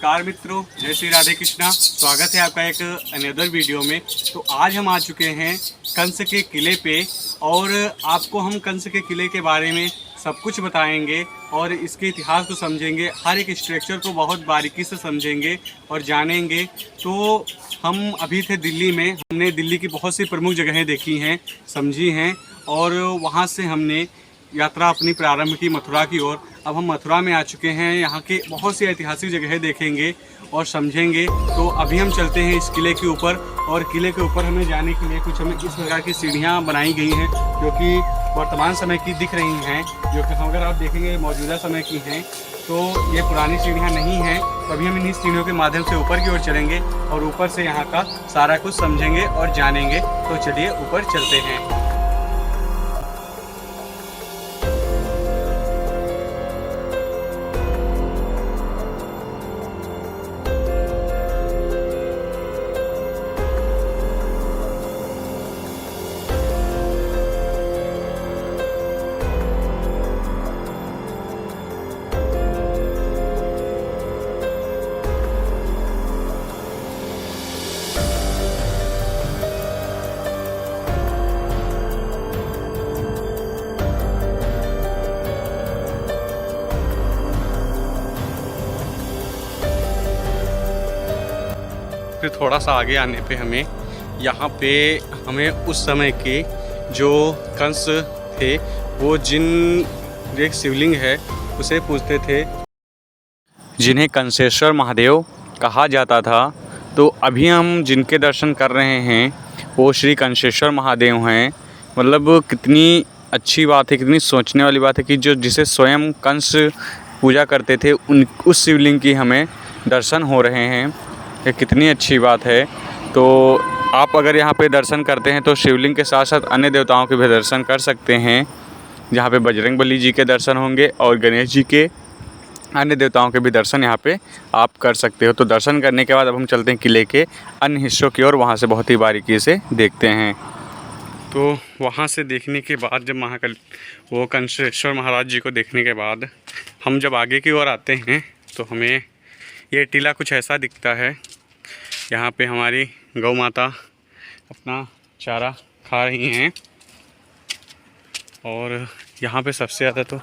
नमस्कार मित्रों, जय श्री राधे कृष्णा। स्वागत है आपका एक अनदर वीडियो में। तो आज हम आ चुके हैं कंस के किले पे और आपको हम कंस के किले के बारे में सब कुछ बताएंगे और इसके इतिहास को समझेंगे। हर एक स्ट्रक्चर को बहुत बारीकी से समझेंगे और जानेंगे। तो हम अभी थे दिल्ली में, हमने दिल्ली की बहुत सी प्रमुख जगहें देखी हैं, समझी हैं और वहाँ से हमने यात्रा अपनी प्रारंभ की मथुरा की ओर। अब हम मथुरा में आ चुके हैं, यहाँ के बहुत सी ऐतिहासिक जगहें देखेंगे और समझेंगे। तो अभी हम चलते हैं इस किले के ऊपर और किले के ऊपर हमें जाने के लिए कुछ हमें इस प्रकार की सीढ़ियाँ बनाई गई हैं जो कि वर्तमान समय की दिख रही हैं, जो कि अगर आप देखेंगे मौजूदा समय की हैं। तो ये पुरानी सीढ़ियाँ नहीं हैं। तो अभी हम इन्हीं सीढ़ियों के माध्यम से ऊपर की ओर चलेंगे और ऊपर से यहाँ का सारा कुछ समझेंगे और जानेंगे। तो चलिए ऊपर चलते हैं। फिर थोड़ा सा आगे आने पे यहाँ पे हमें उस समय के जो कंस थे वो जिन एक शिवलिंग है उसे पूजते थे, जिन्हें कंसेश्वर महादेव कहा जाता था। तो अभी हम जिनके दर्शन कर रहे हैं वो श्री कंसेश्वर महादेव हैं। मतलब कितनी अच्छी बात है, कितनी सोचने वाली बात है कि जो जिसे स्वयं कंस पूजा करते थे उस शिवलिंग की हमें दर्शन हो रहे हैं। ये कितनी अच्छी बात है। तो आप अगर यहाँ पे दर्शन करते हैं तो शिवलिंग के साथ साथ अन्य देवताओं के भी दर्शन कर सकते हैं, जहाँ पे बजरंगबली जी के दर्शन होंगे और गणेश जी के, अन्य देवताओं के भी दर्शन यहाँ पे आप कर सकते हो। तो दर्शन करने के बाद अब हम चलते हैं किले के अन्य हिस्सों की ओर, वहाँ से बहुत ही बारीकी से देखते हैं। तो वहाँ से देखने के बाद जब महाकाल वो कंसेश्वर महाराज जी को देखने के बाद हम जब आगे की ओर आते हैं तो हमें ये टीला कुछ ऐसा दिखता है। यहाँ पे हमारी गौ माता अपना चारा खा रही हैं और यहाँ पे सबसे ज़्यादा तो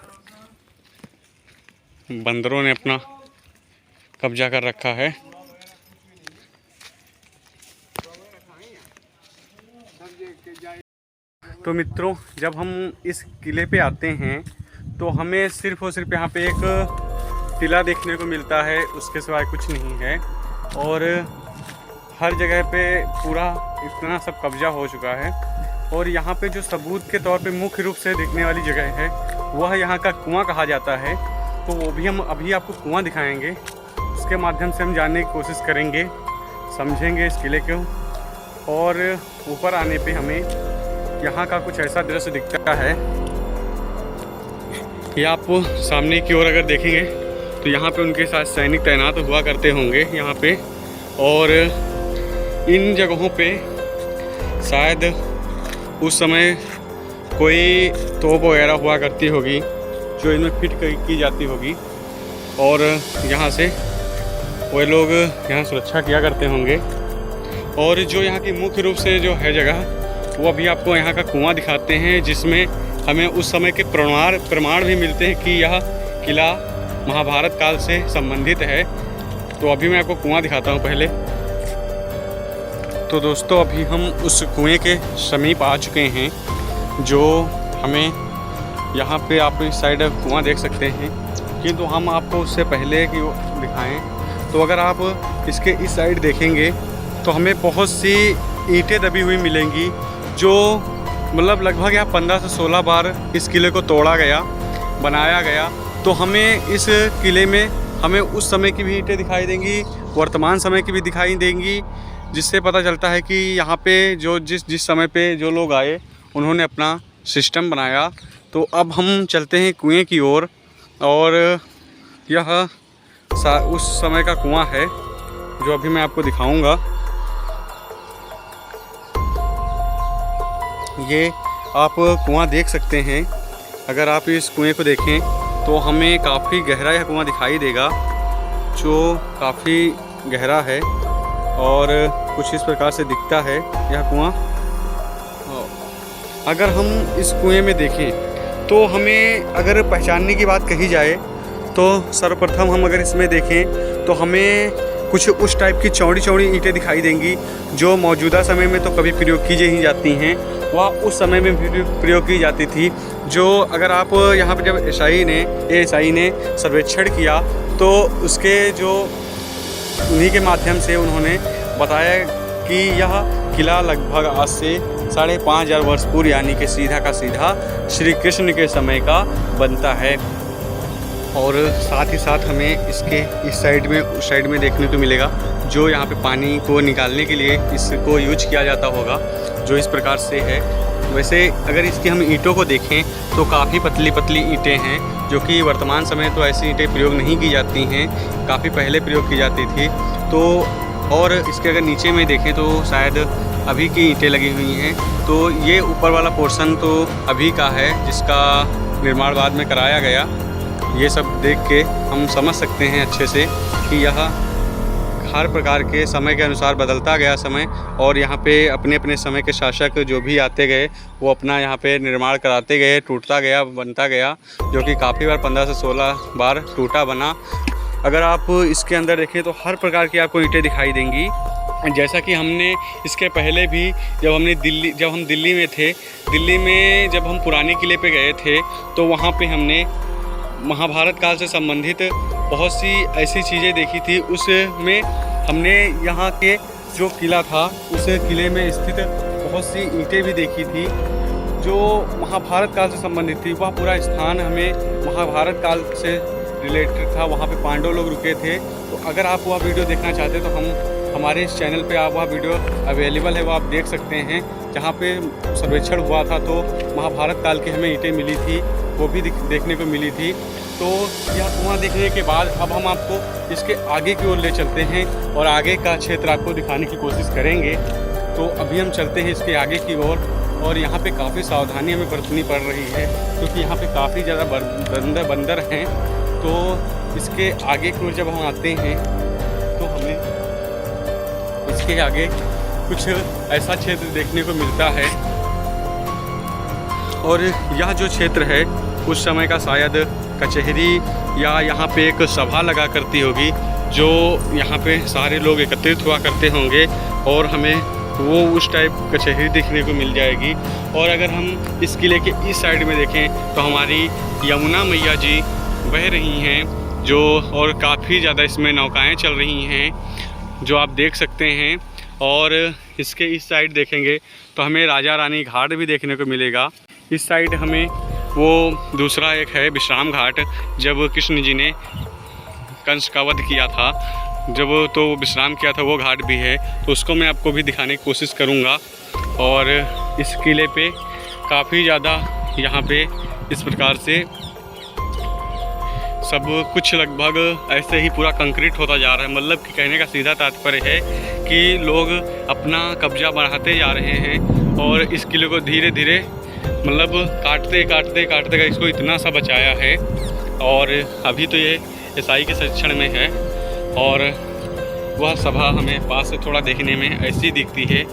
बंदरों ने अपना कब्जा कर रखा है। तो मित्रों, जब हम इस किले पे आते हैं तो हमें सिर्फ़ और सिर्फ यहाँ पे एक टीला देखने को मिलता है, उसके सिवाय कुछ नहीं है। और हर जगह पे पूरा इतना सब कब्जा हो चुका है। और यहाँ पे जो सबूत के तौर पे मुख्य रूप से देखने वाली जगह है वह यहाँ का कुआं कहा जाता है। तो वो भी हम अभी आपको कुआं दिखाएंगे, उसके माध्यम से हम जानने की कोशिश करेंगे, समझेंगे इस किले को। और ऊपर आने पे हमें यहाँ का कुछ ऐसा दृश्य दिखता है। ये आप सामने की ओर अगर देखेंगे तो यहाँ पे उनके साथ सैनिक तैनात हुआ करते होंगे यहाँ पे। और इन जगहों पे शायद उस समय कोई तोप वगैरह हुआ करती होगी जो इनमें फिट की जाती होगी और यहाँ से वो लोग यहाँ सुरक्षा किया करते होंगे। और जो यहाँ की मुख्य रूप से जो है जगह, वो अभी आपको यहाँ का कुआं दिखाते हैं, जिसमें हमें उस समय के प्रमाण भी मिलते हैं कि यह किला महाभारत काल से संबंधित है। तो अभी मैं आपको कुआं दिखाता हूँ पहले। तो दोस्तों, अभी हम उस कुएं के समीप आ चुके हैं, जो हमें यहाँ पे आप इस साइड कुआं देख सकते हैं। किंतु हम आपको उससे पहले कि दिखाएं तो अगर आप इसके इस साइड देखेंगे तो हमें बहुत सी ईंटें दबी हुई मिलेंगी, जो मतलब लगभग यहाँ 15 से 16 बार इस किले को तोड़ा गया, बनाया गया। तो हमें इस किले में हमें उस समय की भी ईंटें दिखाई देंगी, वर्तमान समय की भी दिखाई देंगी, जिससे पता चलता है कि यहाँ पे जो जिस समय पे जो लोग आए उन्होंने अपना सिस्टम बनाया। तो अब हम चलते हैं कुएं की ओर और यह उस समय का कुआं है जो अभी मैं आपको दिखाऊंगा। ये आप कुआं देख सकते हैं। अगर आप इस कुएं को देखें तो हमें काफ़ी गहरा यह कुआं दिखाई देगा। जो काफ़ी गहरा है और कुछ इस प्रकार से दिखता है यह कुआं। अगर हम इस कुएं में देखें तो हमें अगर पहचानने की बात कही जाए तो सर्वप्रथम हम अगर इसमें देखें तो हमें कुछ उस टाइप की चौड़ी चौड़ी ईंटें दिखाई देंगी जो मौजूदा समय में तो कभी प्रयोग की नहीं जाती हैं, वह उस समय में भी प्रयोग की जाती थी। जो अगर आप यहाँ पर जब एएसआई ने सर्वेक्षण किया तो उसके जो उन्हीं के माध्यम से उन्होंने बताया कि यह किला लगभग आज से 5,500 वर्ष पूर्व यानी कि सीधा का सीधा श्री कृष्ण के समय का बनता है। और साथ ही साथ हमें इसके इस साइड में उस साइड में देखने को मिलेगा जो यहाँ पे पानी को निकालने के लिए इसको यूज किया जाता होगा, जो इस प्रकार से है। वैसे अगर इसकी हम ईंटों को देखें तो काफ़ी पतली पतली ईंटें हैं, जो कि वर्तमान समय तो ऐसी ईंटें प्रयोग नहीं की जाती हैं, काफ़ी पहले प्रयोग की जाती थी। तो और इसके अगर नीचे में देखें तो शायद अभी की ईंटें लगी हुई हैं। तो ये ऊपर वाला पोर्शन तो अभी का है जिसका निर्माण बाद में कराया गया। ये सब देख के हम समझ सकते हैं अच्छे से कि यह हर प्रकार के समय के अनुसार बदलता गया समय, और यहाँ पे अपने अपने समय के शासक जो भी आते गए वो अपना यहाँ पे निर्माण कराते गए, टूटता गया, बनता गया, जो कि काफ़ी बार 15 से 16 बार टूटा बना। अगर आप इसके अंदर देखें तो हर प्रकार की आपको ईंटें दिखाई देंगी। जैसा कि हमने इसके पहले भी जब हम दिल्ली में थे, दिल्ली में जब हम पुराने किले पे गए थे तो वहाँ पे हमने महाभारत काल से संबंधित बहुत सी ऐसी चीज़ें देखी थी। उसमें हमने यहाँ के जो किला था उस किले में स्थित बहुत सी ईंटें भी देखी थी जो महाभारत काल से संबंधित थी। वह पूरा स्थान हमें महाभारत काल से रिलेटेड था, वहाँ पे पांडव लोग रुके थे। तो अगर आप वह वीडियो देखना चाहते तो हमारे इस चैनल पे आप वह वीडियो अवेलेबल है, वो आप देख सकते हैं। जहाँ पे सर्वेक्षण हुआ था तो महाभारत काल की हमें ईंटें मिली थी, वो भी देखने को मिली थी। तो यह कुआं देखने के बाद अब हम आपको इसके आगे की ओर ले चलते हैं और आगे का क्षेत्र आपको दिखाने की कोशिश करेंगे। तो अभी हम चलते हैं इसके आगे की ओर, और यहाँ पे काफ़ी सावधानी हमें बरतनी पड़ रही है क्योंकि यहाँ पे काफ़ी ज़्यादा बंदर हैं। तो इसके आगे की ओर जब हम आते हैं तो हमें इसके आगे कुछ ऐसा क्षेत्र देखने को मिलता है, और यह जो क्षेत्र है उस समय का शायद कचहरी या यहाँ पे एक सभा लगा करती होगी, जो यहाँ पे सारे लोग एकत्रित हुआ करते होंगे, और हमें वो उस टाइप कचहरी देखने को मिल जाएगी। और अगर हम इस किले के इस साइड में देखें तो हमारी यमुना मैया जी बह रही हैं, जो और काफ़ी ज़्यादा इसमें नौकाएं चल रही हैं जो आप देख सकते हैं। और इसके इस साइड देखेंगे तो हमें राजा रानी घाट भी देखने को मिलेगा। इस साइड हमें वो दूसरा एक है विश्राम घाट, जब कृष्ण जी ने कंस का वध किया था, जब तो विश्राम किया था, वो घाट भी है, तो उसको मैं आपको भी दिखाने की कोशिश करूँगा। और इस किले पे काफ़ी ज़्यादा यहाँ पे इस प्रकार से सब कुछ लगभग ऐसे ही पूरा कंक्रीट होता जा रहा है। मतलब कि कहने का सीधा तात्पर्य है कि लोग अपना कब्जा बढ़ाते जा रहे हैं और इस किले को धीरे धीरे मतलब काटते इसको इतना सा बचाया है। और अभी तो ये ईसाई के संरक्षण में है, और वह सभा हमें पास से थोड़ा देखने में ऐसी दिखती है।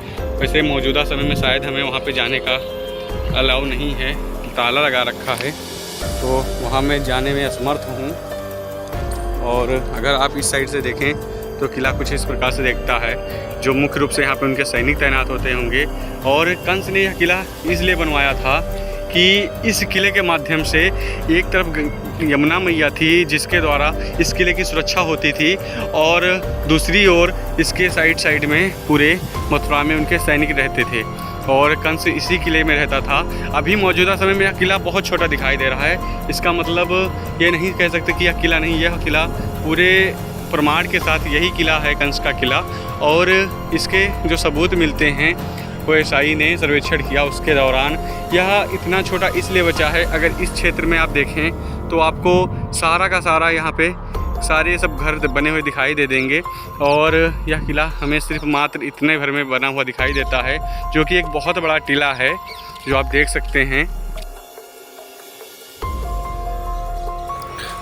वैसे मौजूदा समय में शायद हमें वहाँ पे जाने का अलाउ नहीं है, ताला लगा रखा है, तो वहाँ मैं जाने में असमर्थ हूँ। और अगर आप इस साइड से देखें तो किला कुछ इस प्रकार से दिखता है, जो मुख्य रूप से यहाँ पे उनके सैनिक तैनात होते होंगे। और कंस ने यह किला इसलिए बनवाया था कि इस किले के माध्यम से एक तरफ यमुना मैया थी जिसके द्वारा इस किले की सुरक्षा होती थी, और दूसरी ओर इसके साइड में पूरे मथुरा में उनके सैनिक रहते थे, और कंस इसी किले में रहता था। अभी मौजूदा समय में यह किला बहुत छोटा दिखाई दे रहा है। इसका मतलब ये नहीं कह सकते कि यह किला नहीं, यह किला पूरे प्रमाण के साथ यही किला है, कंस का किला। और इसके जो सबूत मिलते हैं वो ईसाई ने सर्वेक्षण किया उसके दौरान, यह इतना छोटा इसलिए बचा है। अगर इस क्षेत्र में आप देखें तो आपको सारा का सारा यहाँ पे सारे सब घर बने हुए दिखाई दे देंगे, और यह किला हमें सिर्फ मात्र इतने भर में बना हुआ दिखाई देता है, जो कि एक बहुत बड़ा टीला है जो आप देख सकते हैं।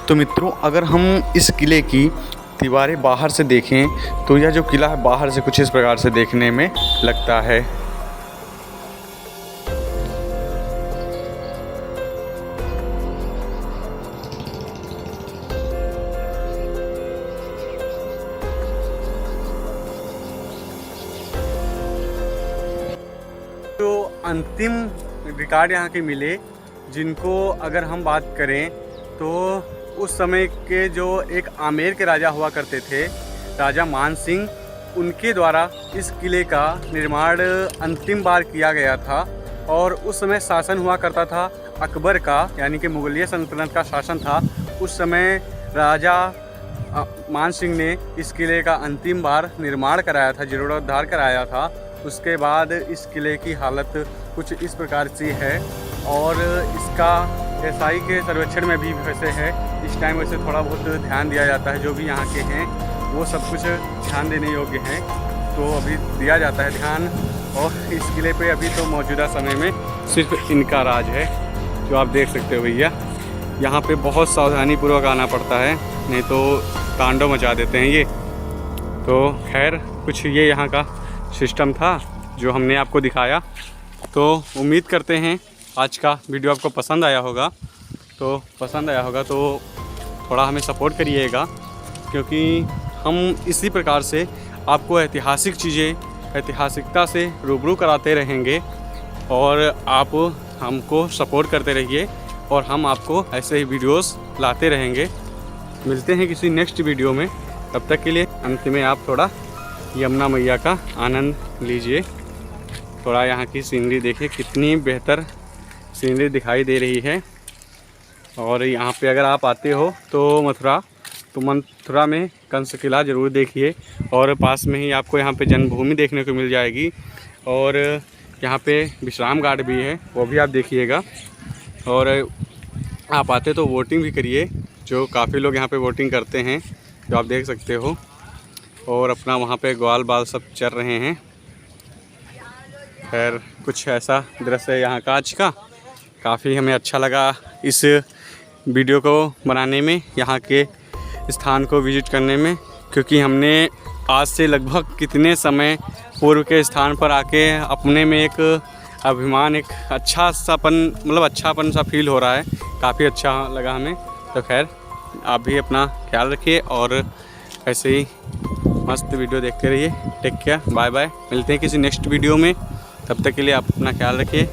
तो मित्रों, अगर हम इस किले की दीवारें बाहर से देखें तो यह जो किला है बाहर से कुछ इस प्रकार से देखने में लगता है। तो अंतिम रिकॉर्ड यहाँ के मिले, जिनको अगर हम बात करें तो उस समय के जो एक आमेर के राजा हुआ करते थे, राजा मान सिंह, उनके द्वारा इस किले का निर्माण अंतिम बार किया गया था। और उस समय शासन हुआ करता था अकबर का, यानी कि मुगलिया सल्तनत का शासन था। उस समय राजा मान सिंह ने इस किले का अंतिम बार निर्माण कराया था, जीर्णोद्धार कराया था। उसके बाद इस किले की हालत कुछ इस प्रकार से है और इसका एसआई के सर्वेक्षण में भी वैसे है। इस टाइम वैसे थोड़ा बहुत ध्यान दिया जाता है, जो भी यहाँ के हैं वो सब कुछ ध्यान देने योग्य हैं, तो अभी दिया जाता है ध्यान। और इस किले पे अभी तो मौजूदा समय में सिर्फ इनका राज है, जो आप देख सकते हो भैया। यहाँ पे बहुत सावधानीपूर्वक आना पड़ता है, नहीं तो तांडव मचा देते हैं ये। तो खैर कुछ ये यहाँ का सिस्टम था जो हमने आपको दिखाया। तो उम्मीद करते हैं आज का वीडियो आपको पसंद आया होगा। तो थोड़ा हमें सपोर्ट करिएगा, क्योंकि हम इसी प्रकार से आपको ऐतिहासिक चीज़ें ऐतिहासिकता से रूबरू कराते रहेंगे और आप हमको सपोर्ट करते रहिए और हम आपको ऐसे ही वीडियोस लाते रहेंगे। मिलते हैं किसी नेक्स्ट वीडियो में, तब तक के लिए अंत में आप थोड़ा यमुना मैया का आनंद लीजिए। थोड़ा यहाँ की सीनरी देखिए, कितनी बेहतर सीनरी दिखाई दे रही है। और यहाँ पे अगर आप आते हो तो मथुरा में कंस किला ज़रूर देखिए, और पास में ही आपको यहाँ पे जन्मभूमि देखने को मिल जाएगी। और यहाँ पे विश्राम घाट भी है, वो भी आप देखिएगा। और आप आते तो वोटिंग भी करिए, जो काफ़ी लोग यहाँ पे वोटिंग करते हैं, जो आप देख सकते हो। और अपना वहाँ पे ग्वाल बाल सब चल रहे हैं। खैर कुछ ऐसा दृश्य है यहाँ का आज का। काफ़ी हमें अच्छा लगा इस वीडियो को बनाने में, यहाँ के स्थान को विज़िट करने में, क्योंकि हमने आज से लगभग कितने समय पूर्व के स्थान पर आके अपने में एक अभिमान, एक अच्छापन सा फील हो रहा है। काफ़ी अच्छा लगा हमें। तो खैर आप भी अपना ख्याल रखिए और ऐसे ही मस्त वीडियो देखते रहिए। Take care, bye bye. मिलते हैं किसी नेक्स्ट वीडियो में, तब तक के लिए आप अपना ख्याल रखिए।